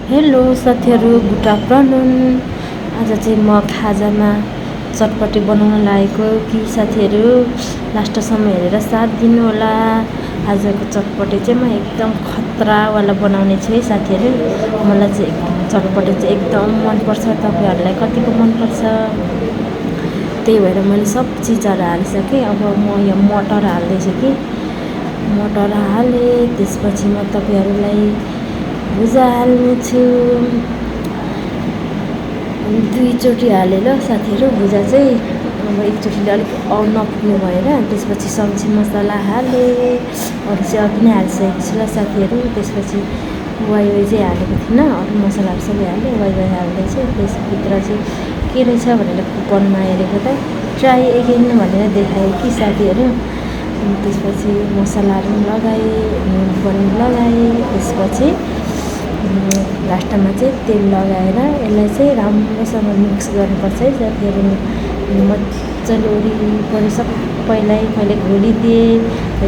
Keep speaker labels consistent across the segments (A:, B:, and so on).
A: Hello साथीहरू, good afternoon. आज चाहिँ म खाजामा चटपटी बनाउन लागेको कि साथीहरू लास्टसम्म हेरेर साथ दिनु होला। आजको चटपटी चाहिँ म एकदम खतरावाला बनाउने छु है साथीहरू। मलाई चाहिँ चटपटी चाहिँ एकदम मनपर्छ। तपाईँहरूलाई कतिको मनपर्छ? त्यही भएर मैले सब चिजहरू हालिसकेँ। अब म यहाँ मटर हाल्दैछु कि मटर हालेँ। त्यसपछि म तपाईँहरूलाई भुजा हाल्ने छु। दुईचोटि हालेँ ल साथीहरू भुजा चाहिँ। अब एकचोटिले अलिक नपुग्ने भएर त्यसपछि सब्जी मसला हालेँ। अरू चाहिँ अघि नै हालिसकेको छु ल साथीहरू। त्यसपछि वाइ चाहिँ हालेको थिइनँ, अरू मसलाहरू सबै हालेँ। वाइ हाल्दैछु। त्यसभित्र चाहिँ के रहेछ भनेर कुपनमा हेरेको त ट्राई एगेन भनेर देखाएँ कि साथीहरू। त्यसपछि मसलाहरू लगाएँ, नुन पनि लगाएँ। त्यसपछि लास्टमा चाहिँ तेल लगाएर यसलाई चाहिँ राम्रोसँग मिक्स गर्नुपर्छ है साथीहरू। मजाले वरिपरि सबैलाई मैले घोलिदिएँ।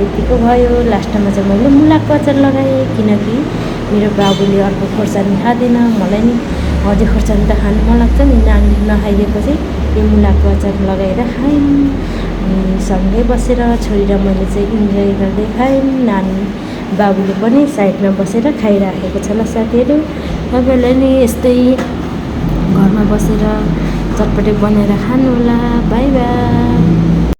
A: यतिको भयो। लास्टमा चाहिँ मैले मुलाको अचार लगाएँ, किनकि मेरो बाबुले अर्को खोर्सानी खाँदैन। मलाई नि हर्दी खोर्सानी त खानु मन लाग्छ नि। नानी नखाइदिएपछि यो मुलाको अचार लगाएर खायौँ। अनि सँगै बसेर छोरी र मैले चाहिँ इन्जोय गर्दै खायौँ। नानी बाबुले पनि साइडमा बसेर खाइराखेको छ ल साथीहरू। तपाईँहरूले नि यस्तै घरमा बसेर चटपटी बनाएर खानु होला। By by.